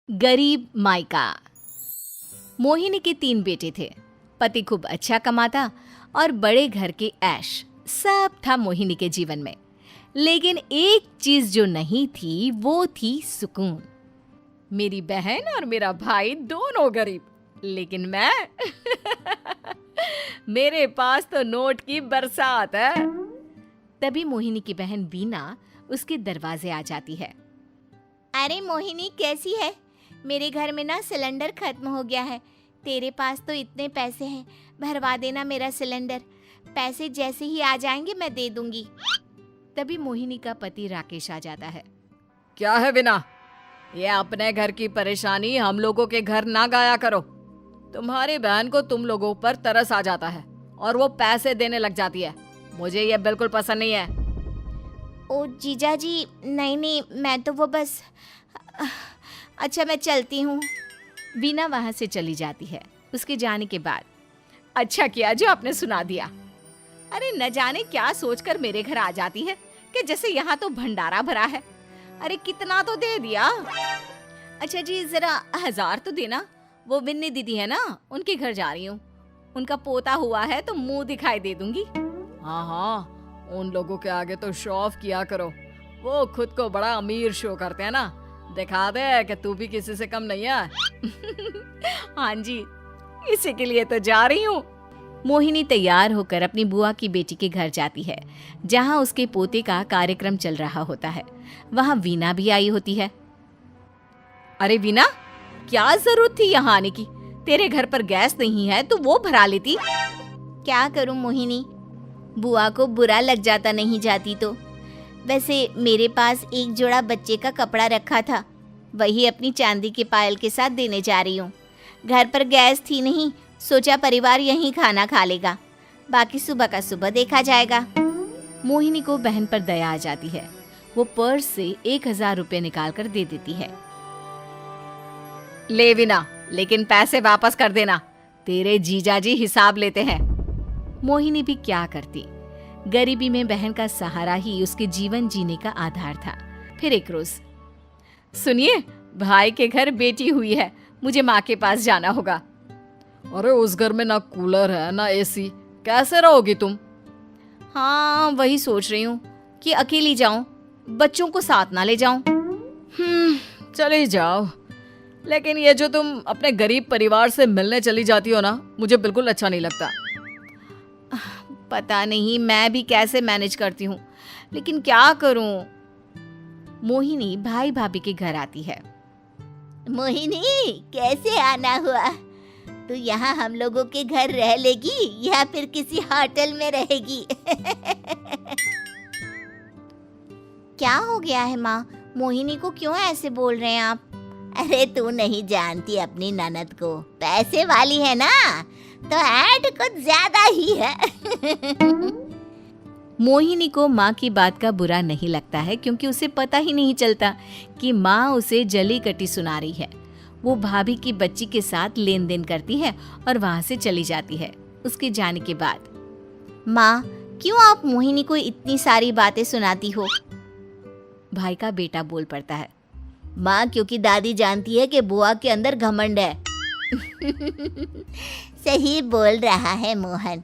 गरीब मायका। मोहिनी के 3 बेटे थे। पति खूब अच्छा कमाता और बड़े घर के ऐश सब था मोहिनी के जीवन में। लेकिन एक चीज जो नहीं थी वो थी सुकून। मेरी बहन और मेरा भाई दोनों गरीब, लेकिन मैं मेरे पास तो नोट की बरसात है। तभी मोहिनी की बहन वीना उसके दरवाजे आ जाती है। अरे मोहिनी, कैसी है? मेरे घर में ना सिलेंडर खत्म हो गया है। तेरे पास तो इतने पैसे हैं, भरवा देना मेरा सिलेंडर। पैसे जैसे ही आ जाएंगे मैं दे दूंगी। तभी मोहिनी का पति राकेश आ जाता है। क्या है विना, ये अपने घर की परेशानी हम लोगों के घर ना गाया करो। तुम्हारी बहन को तुम लोगों पर तरस आ जाता है और वो पैसे देने लग जाती है। मुझे ये बिल्कुल पसंद नहीं है। ओ जीजा जी, नहीं, मैं तो वो बस अच्छा, मैं चलती हूँ। वीना वहां से चली जाती है। उसके जाने के बाद अच्छा किया जो आपने सुना दिया। अरे न जाने क्या सोचकर मेरे घर आ जाती है कि जैसे यहाँ तो भंडारा भरा है। अरे कितना तो दे दिया। अच्छा जी, जरा 1000 तो देना। वो बिन्नी दीदी है ना, उनके घर जा रही हूँ। उनका पोता हुआ है तो मुंह दिखाई दे दूंगी। हाँ, उन लोगों के आगे तो शो ऑफ किया करो। वो खुद को बड़ा अमीर शो करते हैं ना, दिखा दे कि तू भी किसी से कम नहीं है। हाँ जी, इसी के लिए तो जा रही हूँ। मोहिनी तैयार होकर अपनी बुआ की बेटी के घर जाती है, जहाँ उसके पोते का कार्यक्रम चल रहा होता है। वहाँ वीना भी आई होती है। अरे वीना, क्या जरूरत थी यहाँ आने की? तेरे घर पर गैस नहीं है तो वो भरा लेती। क्या करूँ मोहिनी, बुआ को बुरा लग जाता नहीं जाती तो। वैसे मेरे पास एक जोड़ा बच्चे का कपड़ा रखा था, वही अपनी चांदी के पायल के साथ देने जा रही हूँ। घर पर गैस थी नहीं, सोचा परिवार यहीं खाना खा लेगा, बाकी सुबह का सुबह देखा जाएगा। मोहिनी को बहन पर दया आ जाती है। वो पर्स से 1000 रुपए निकाल कर दे देती है। ले विना, लेकिन पैसे वापस कर देना, तेरे जीजाजी हिसाब लेते हैं। मोहिनी भी क्या करती, गरीबी में बहन का सहारा ही उसके जीवन जीने का आधार था। फिर एक रोज, सुनिए, भाई के घर बेटी हुई है, मुझे माँ के पास जाना होगा। अरे उस घर में ना कूलर है ना एसी, कैसे रहोगी तुम? हाँ, वही सोच रही हूँ कि अकेली जाऊं, बच्चों को साथ ना ले जाऊं। चली जाओ, लेकिन ये जो तुम अपने गरीब परिवार से मिलने चली जाती हो ना, मुझे बिल्कुल अच्छा नहीं लगता। पता नहीं मैं भी कैसे मैनेज करती हूँ, लेकिन क्या करूँ। मोहिनी भाई भाभी के घर आती है। मोहिनी, कैसे आना हुआ? तू यहाँ हम लोगों के घर रह लेगी या फिर किसी होटल में रहेगी? क्या हो गया है माँ? मोहिनी को क्यों ऐसे बोल रहे हैं आप? अरे तू नहीं जानती अपनी ननद को, पैसे वाली है ना, तो ऐड कुछ ज्यादा ही है। मोहिनी को माँ की बात का बुरा नहीं लगता है, क्योंकि उसे पता ही नहीं चलता कि माँ उसे जली कटी सुना रही है। वो भाभी की बच्ची के साथ लेन देन करती है और वहाँ से चली जाती है। उसके जाने के बाद, माँ, क्यों आप मोहिनी को इतनी सारी बातें सुनाती हो? भाई का बेटा बोल पड़ता है। माँ, क्योंकि दादी जानती है कि बुआ के अंदर घमंड है। सही बोल रहा है मोहन।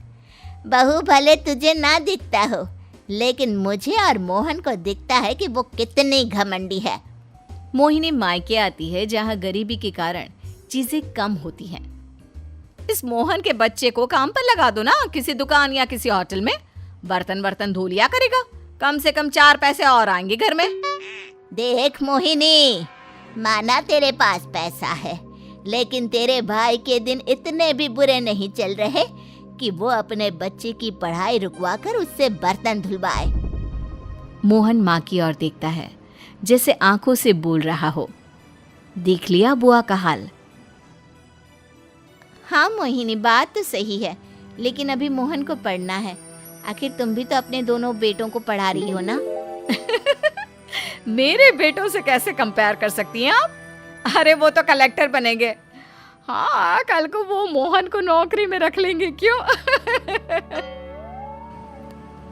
बहू भले तुझे ना दिखता हो, लेकिन मुझे और मोहन को दिखता है कि वो कितनी घमंडी है। मोहिनी मायके आती है, जहाँ गरीबी के कारण चीजें कम होती हैं। इस मोहन के बच्चे को काम पर लगा दो ना, किसी दुकान या किसी होटल में। बर्तन धो लिया करेगा, कम से कम 4 पैसे और आएंगे घर में। देख मोहिनी, माना तेरे पास पैसा है, लेकिन तेरे भाई के दिन इतने भी बुरे नहीं चल रहे कि वो अपने बच्चे की पढ़ाई रुकवाकर उससे बर्तन धुलवाए। मोहन माँ की ओर देखता है, जैसे आंखों से बोल रहा हो, देख लिया बुआ का हाल। हाँ मोहिनी, बात तो सही है, लेकिन अभी मोहन को पढ़ना है। आखिर तुम भी तो अपने दोनों बेटों को पढ़ा रही हो ना। मेरे बेटों से कैसे कंपेयर कर सकती हैं आप? अरे वो तो कलेक्टर बनेंगे। हाँ, कल को वो मोहन को नौकरी में रख लेंगे, क्यों?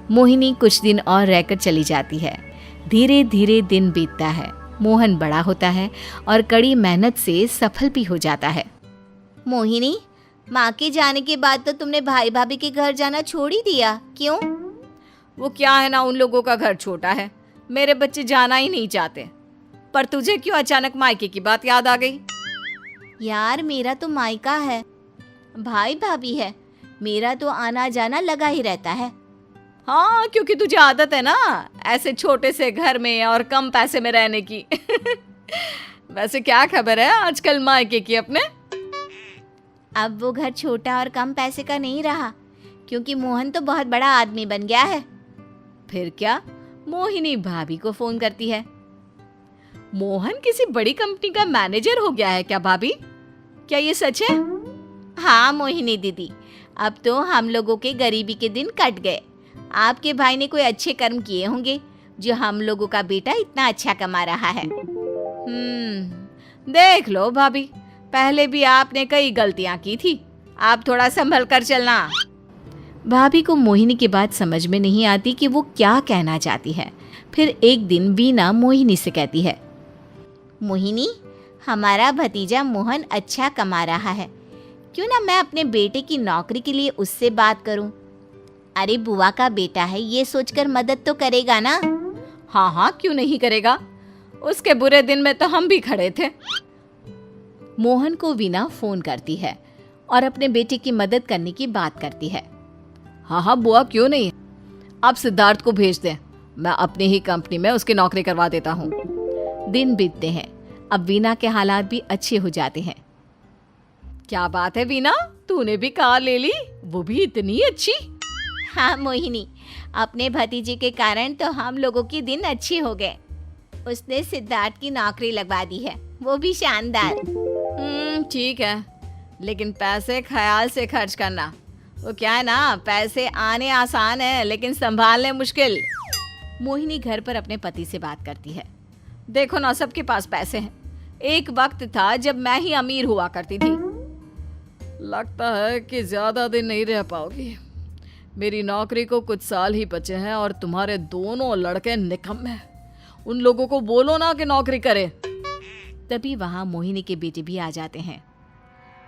मोहिनी कुछ दिन और रहकर चली जाती है। धीरे धीरे दिन बीतता है। मोहन बड़ा होता है और कड़ी मेहनत से सफल भी हो जाता है। मोहिनी, माँ के जाने के बाद तो तुमने भाई भाभी के घर जाना छोड़ ही दिया, क्यों? वो क्या है ना, उन लोगों का घर छोटा है, मेरे बच्चे जाना ही नहीं चाहते। पर तुझे क्यों अचानक मायके की बात याद आ गई? यार, मेरा तो मायका है, भाई भाभी है, मेरा तो आना जाना लगा ही रहता है। हाँ, क्योंकि तुझे आदत है ना ऐसे छोटे से घर में और कम पैसे में रहने की। वैसे क्या खबर है आजकल मायके की अपने? अब वो घर छोटा और कम पैसे का नहीं रहा, क्योंकि मोहन तो बहुत बड़ा आदमी बन गया है। फिर क्या? मोहिनी भाभी को फोन करती है। मोहन किसी बड़ी कंपनी का मैनेजर हो गया है क्या भाभी? क्या ये सच है? हाँ मोहिनी दीदी, अब तो हम लोगों के गरीबी के दिन कट गए। आपके भाई ने कोई अच्छे कर्म किए होंगे, जो हम लोगों का बेटा इतना अच्छा कमा रहा है। देख लो भाभी, पहले भी आपने कई गलतियां की थी, आप थोड़ा संभल कर चलना। भाभी को मोहिनी की बात समझ में नहीं आती कि वो क्या कहना चाहती है। फिर एक दिन वीना मोहिनी से कहती है, मोहिनी, हमारा भतीजा मोहन अच्छा कमा रहा है, क्यों ना मैं अपने बेटे की नौकरी के लिए उससे बात करूं? अरे बुआ का बेटा है, ये सोचकर मदद तो करेगा ना? हाँ हाँ, क्यों नहीं करेगा, उसके बुरे दिन में तो हम भी खड़े थे। मोहन को वीना फोन करती है और अपने बेटे की मदद करने की बात करती है। हाँ हाँ बुआ, क्यों नहीं, आप सिद्धार्थ को भेज दें, मैं अपनी ही कंपनी में उसकी नौकरी करवा देता हूँ। दिन बीतते हैं, अब वीना के हालात भी अच्छे हो जाते हैं। क्या बात है वीना, तूने भी कार ले ली, वो भी इतनी अच्छी? हाँ मोहिनी, अपने भतीजे के कारण तो हम लोगों के दिन अच्छे हो गए। उसने सिद्धार्थ की नौकरी लगवा दी है, वो भी शानदार। ठीक है, लेकिन पैसे ख्याल से खर्च करना। वो क्या है ना, पैसे आने आसान है लेकिन संभालने मुश्किल। मोहिनी घर पर अपने पति से बात करती है। देखो ना, सबके पास पैसे हैं, एक वक्त था जब मैं ही अमीर हुआ करती थी। लगता है कि ज्यादा दिन नहीं रह पाओगी, मेरी नौकरी को कुछ साल ही बचे हैं और तुम्हारे दोनों लड़के निकम्मे हैं। उन लोगों को बोलो ना कि नौकरी करे। तभी वहां मोहिनी के बेटे भी आ जाते हैं।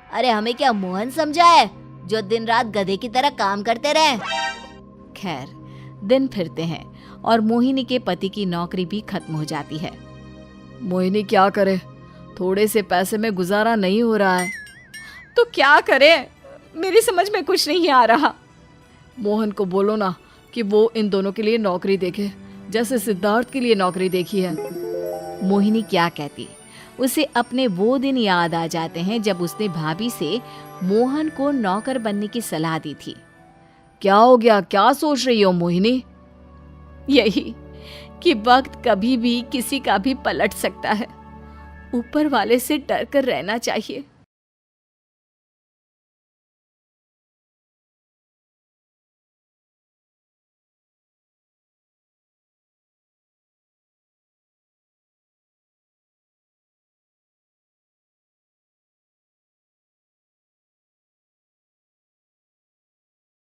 अरे हमें क्या मोहन समझा है, जो दिन रात गधे की तरह काम करते रहे? खैर, दिन फिरते हैं और मोहिनी के पति की नौकरी भी खत्म हो जाती है। मोहिनी क्या करे, थोड़े से पैसे में गुजारा नहीं हो रहा है। तो क्या करे, मेरी समझ में कुछ नहीं आ रहा। मोहन को बोलो ना कि वो इन दोनों के लिए नौकरी देखे, जैसे सिद्धार्थ के लिए नौकरी देखी है। मोहिनी क्या कहती, उसे अपने वो दिन याद आ जाते हैं जब उसने भाभी से मोहन को नौकर बनने की सलाह दी थी। क्या हो गया, क्या सोच रही हो मोहिनी? यही कि वक्त कभी भी किसी का भी पलट सकता है, ऊपर वाले से डर कर रहना चाहिए।